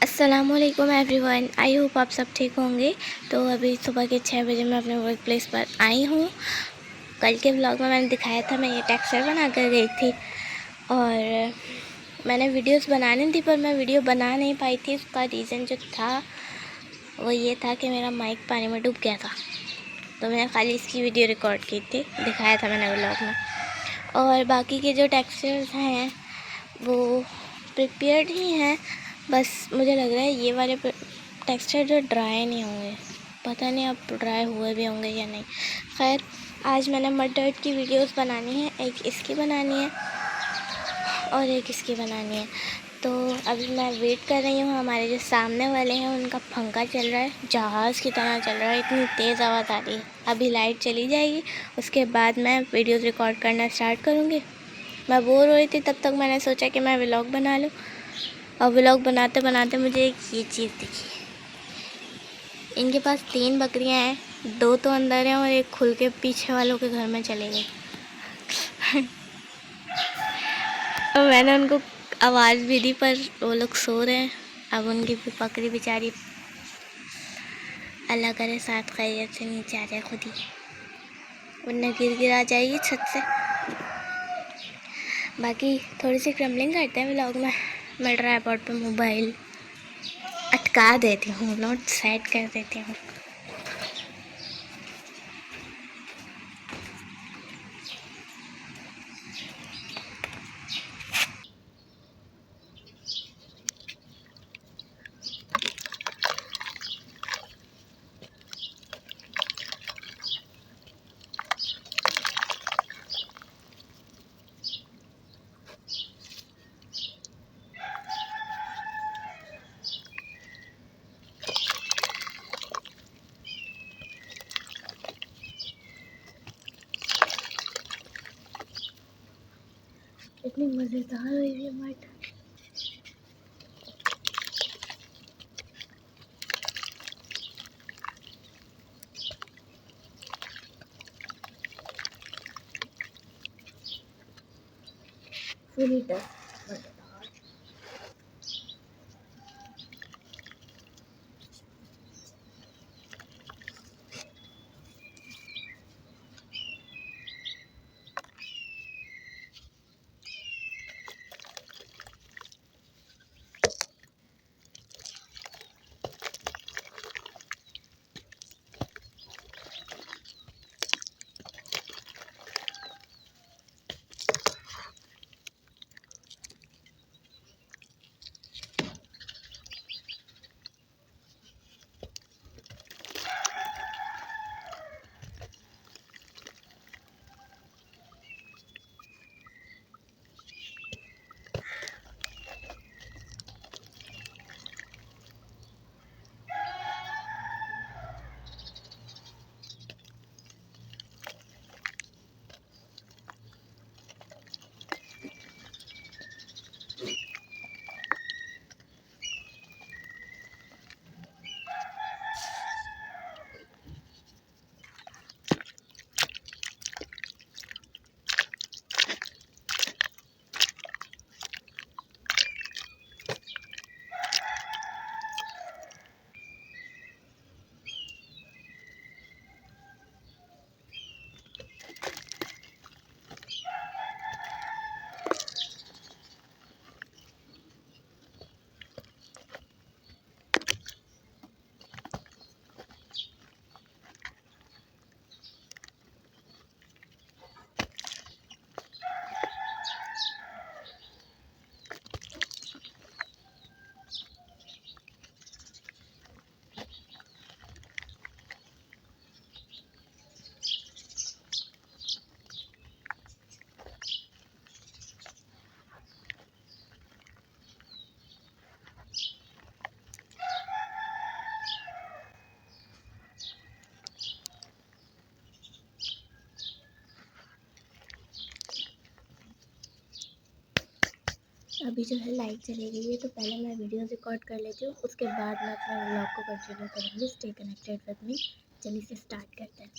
अस्सलामुअलैकुम everyone, I hope आप सब ठीक होंगे। तो अभी सुबह के 6 बजे मैं अपने वर्क प्लेस पर आई हूँ। कल के व्लॉग में मैंने दिखाया था मैं ये टेक्सचर बना कर गई थी और मैंने वीडियोस बनानी थी पर मैं वीडियो बना नहीं पाई थी। उसका रीज़न जो था वो ये था कि मेरा माइक पानी में डूब गया था, तो मैंने खाली इसकी वीडियो रिकॉर्ड की थी, दिखाया था मैंने व्लॉग में। और बाकी के जो टेक्सचर्स हैं वो प्रिपेयर्ड ही हैं, बस मुझे लग रहा है ये वाले टेक्सचर जो ड्राई नहीं होंगे, पता नहीं अब ड्राई हुए भी होंगे या नहीं। खैर, आज मैंने मड डर्ट की वीडियोस बनानी है, एक इसकी बनानी है और एक इसकी बनानी है। तो अभी मैं वेट कर रही हूँ। हमारे जो सामने वाले हैं उनका पंखा चल रहा है, जहाज़ की तरह चल रहा है, इतनी तेज़ आवाज़ आ रही है। अभी लाइट चली जाएगी, उसके बाद मैं वीडियोस रिकॉर्ड करना स्टार्ट करूँगी। मैं बोर हो रही थी, तब तक मैंने सोचा कि मैं व्लॉग बना लूँ। और व्लॉग बनाते बनाते मुझे एक ये चीज़ दिखी। इनके पास 3 बकरियां हैं, 2 तो अंदर हैं और एक खुल के पीछे वालों के घर में चले गई। और मैंने उनको आवाज़ भी दी पर वो लोग सो रहे हैं। अब उनकी भी बकरी बेचारी, अल्लाह करे साथ खैरियत से नीचे आ जाए खुद ही, वरना गिर आ जाएगी छत से। बाकी थोड़ी सी क्रम्बलिंग करते हैं व्लॉग में। मैं ट्राइपॉड पे मोबाइल अटका देती हूँ, नोट सेट कर देती हूँ। इतनी मज़ेदार हुई है मट। Fully dust. अभी जो है लाइट चली गई है, तो पहले मैं वीडियो रिकॉर्ड कर लेती हूँ, उसके बाद मैं अपने व्लॉग को कंटिन्यू करूँगी। Stay connected with me. चलिए से स्टार्ट करते हैं।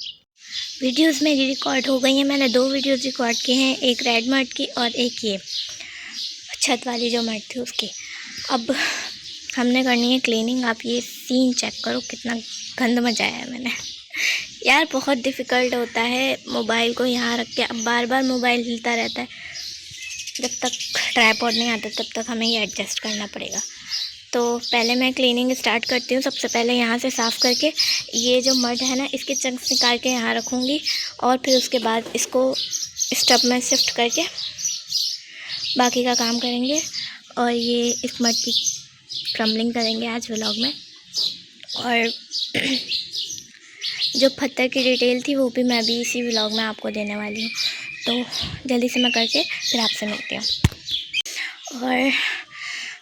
वीडियोस मेरी रिकॉर्ड हो गई हैं। मैंने 2 वीडियोस रिकॉर्ड किए हैं, एक रेड मड की और एक ये छत वाली जो मड थी उसकी। अब हमने करनी है क्लीनिंग। आप ये सीन चेक करो, कितना गंद मचाया है मैंने। यार बहुत डिफ़िकल्ट होता है मोबाइल को यहाँ रख के, अब बार बार मोबाइल हिलता रहता है। जब तक ट्राइपॉड नहीं आता तब तक हमें ये एडजस्ट करना पड़ेगा। तो पहले मैं क्लीनिंग स्टार्ट करती हूँ। सबसे पहले यहाँ से साफ़ करके ये जो मड है ना, इसके चंक्स निकाल के यहाँ रखूँगी, और फिर उसके बाद इसको स्टब में शिफ्ट करके बाकी का काम करेंगे। और ये इस मड की क्रम्बलिंग करेंगे आज व्लॉग में। और जो पत्थर की डिटेल थी वो भी मैं अभी इसी व्लॉग में आपको देने वाली हूँ। तो जल्दी से मैं करके फिर आपसे मिलती हूँ। और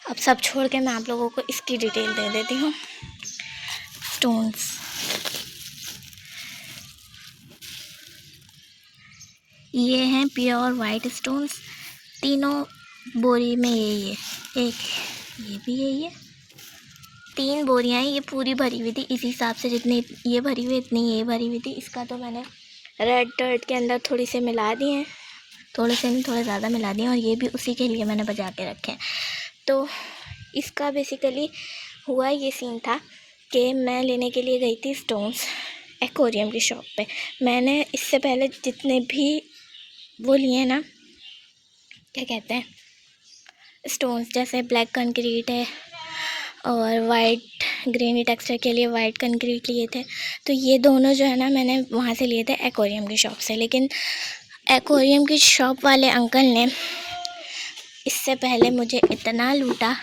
अब सब छोड़ के मैं आप लोगों को इसकी डिटेल दे देती हूँ। स्टोन्स, ये हैं प्योर वाइट स्टोन्स। तीनों बोरी में ये एक ये भी है, ये 3 बोरियाँ हैं। ये पूरी भरी हुई थी इसी हिसाब से, जितनी ये भरी हुई इतनी ये भरी हुई थी। इसका तो मैंने रेड डर्ट के अंदर थोड़ी से मिला दिए हैं, थोड़े से नहीं थोड़े ज़्यादा मिला दिए, और ये भी उसी के लिए मैंने बचा के रखे हैं। तो इसका बेसिकली हुआ ये सीन था कि मैं लेने के लिए गई थी स्टोन्स एक्वेरियम की शॉप पे। मैंने इससे पहले जितने भी वो लिए ना, क्या कहते हैं, स्टोन्स, जैसे ब्लैक कंक्रीट है और वाइट ग्रेनी टेक्सचर के लिए वाइट कंक्रीट लिए थे। तो ये दोनों जो है ना मैंने वहाँ से लिए थे एक्वेरियम की शॉप से। लेकिन एक्वेरियम की शॉप वाले अंकल ने इससे पहले मुझे इतना लूटा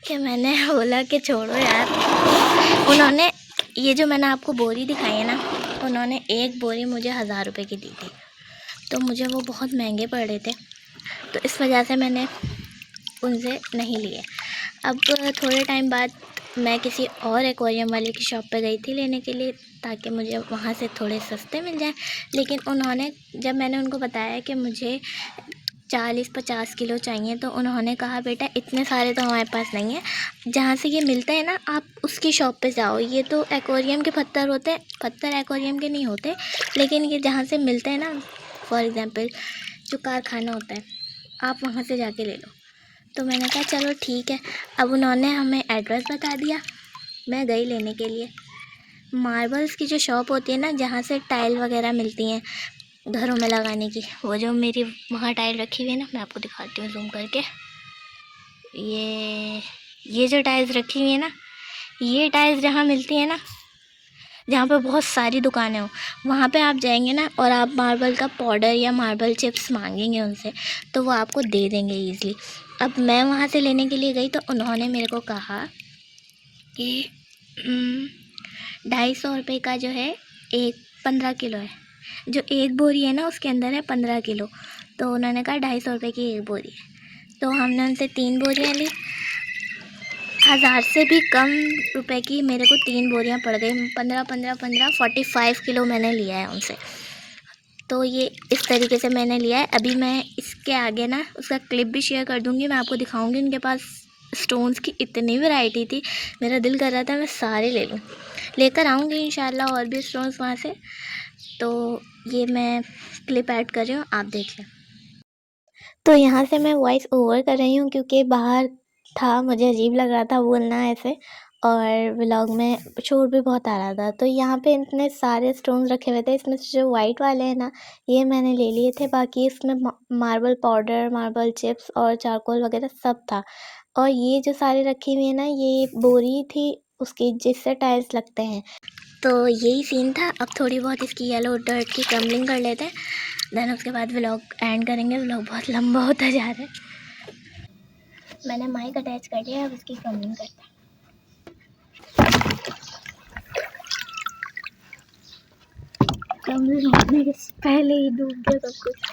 कि मैंने बोला कि छोड़ो यार। उन्होंने ये जो मैंने आपको बोरी दिखाई है ना, उन्होंने एक बोरी मुझे 1000 रुपये की दी थी। तो मुझे वो बहुत महंगे पड़ रहे थे, तो इस वजह से मैंने उनसे नहीं लिए। अब थोड़े टाइम बाद मैं किसी और एक्वेरियम वाले की शॉप पे गई थी लेने के लिए, ताकि मुझे वहाँ से थोड़े सस्ते मिल जाए। लेकिन उन्होंने, जब मैंने उनको बताया कि मुझे 40-50 किलो चाहिए, तो उन्होंने कहा बेटा इतने सारे तो हमारे पास नहीं है, जहाँ से ये मिलता है ना आप उसकी शॉप पे जाओ। ये तो एक्वेरियम के पत्थर होते हैं, पत्थर एक्वेरियम के नहीं होते, लेकिन ये जहाँ से मिलते हैं ना, फॉर एग्ज़ाम्पल जो कारखाना होता है, आप वहाँ से जाके ले लो। तो मैंने कहा चलो ठीक है। अब उन्होंने हमें एड्रेस बता दिया, मैं गई लेने के लिए। मार्बल्स की जो शॉप होती है ना, जहाँ से टाइल वगैरह मिलती हैं घरों में लगाने की, वो जो मेरी वहाँ टाइल रखी हुई है ना, मैं आपको दिखाती हूँ जूम करके। ये जो टाइल्स रखी हुई है ना, ये टाइल्स जहाँ मिलती है ना, जहाँ पे बहुत सारी दुकानें हो, वहाँ पे आप जाएंगे ना और आप मार्बल का पाउडर या मार्बल चिप्स मांगेंगे उनसे, तो वो आपको दे देंगे ईज़िली। अब मैं वहाँ से लेने के लिए गई तो उन्होंने मेरे को कहा कि 250 का जो है एक 15 किलो है। जो एक बोरी है ना उसके अंदर है 15 किलो। तो उन्होंने कहा 250 की एक बोरी है। तो हमने उनसे 3 बोरियाँ ली। 1000 से भी कम रुपए की मेरे को 3 बोरियाँ पड़ गई। 15 45 किलो मैंने लिया है उनसे। तो ये इस तरीके से मैंने लिया है। अभी मैं इसके आगे ना उसका क्लिप भी शेयर कर दूँगी, मैं आपको दिखाऊँगी। उनके पास स्टोन्स की इतनी वैरायटी थी, मेरा दिल कर रहा था मैं सारे ले लूँ। लेकर आऊँगी इंशाल्लाह और भी स्टोन्स वहाँ से। तो ये मैं क्लिप ऐड कर रही हूँ, आप देख लें। तो यहाँ से मैं वॉइस ओवर कर रही हूँ क्योंकि बाहर था, मुझे अजीब लग रहा था बोलना ऐसे, और व्लॉग में शोर भी बहुत आ रहा था। तो यहाँ पे इतने सारे स्टोन्स रखे हुए थे। इसमें से जो वाइट वाले हैं ना, ये मैंने ले लिए थे। बाकी इसमें मार्बल पाउडर, मार्बल चिप्स और चारकोल वगैरह सब था। और ये जो सारे रखी हुई है ना, ये बोरी थी उसकी जिससे टाइल्स लगते हैं। तो यही सीन था। अब थोड़ी बहुत इसकी येलो डर्ट की क्रम्बलिंग कर लेते हैं, देन उसके बाद व्लॉग एंड करेंगे। व्लॉग बहुत लंबा होता जा रहा है। मैंने माइक अटैच कर दिया, अब इसकी क्रम्बलिंग करते हैं। क्रम्बलिंग होने के पहले ही डूब गया सब कुछ।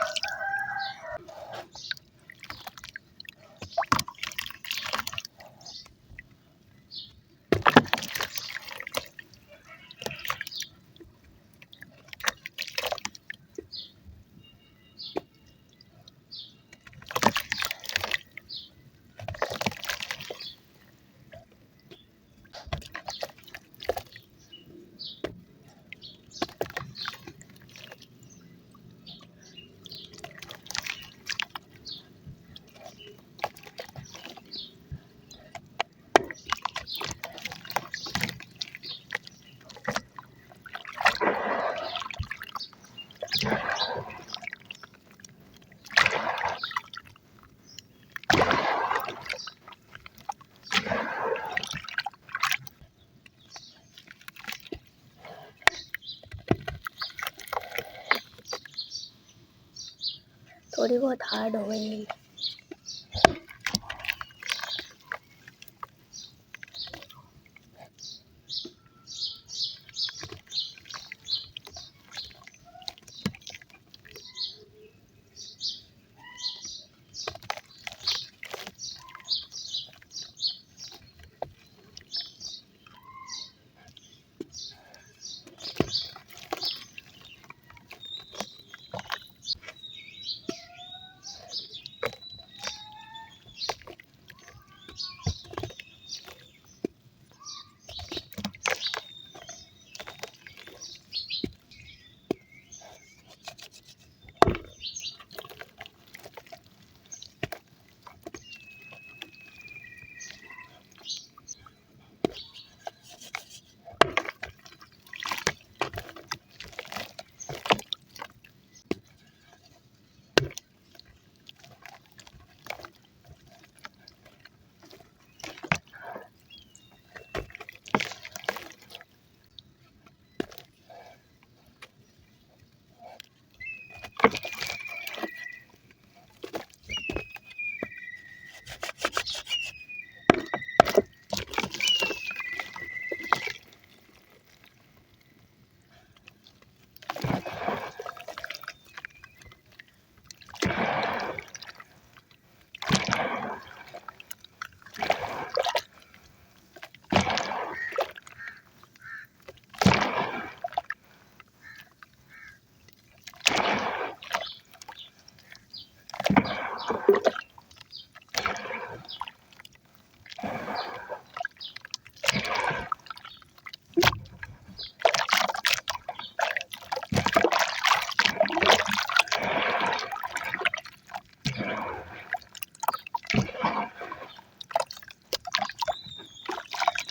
थोड़ी बहुत हार्ड हो गई।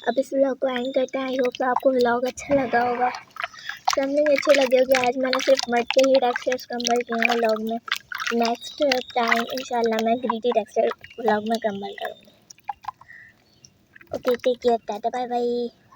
अब इस व्लॉग को एंड करते हैं। आई होप आपको व्लॉग अच्छा लगा होगा, समथिंग अच्छी लगी होगी। आज मैंने सिर्फ मड के ही टेक्सचर्स कंबाइन किए हैं व्लॉग में। नेक्स्ट टाइम इंशाल्लाह मैं ग्रीटी टेक्सचर व्लॉग में कंबाइन करूँगी। Okay, take care, tata, bye bye.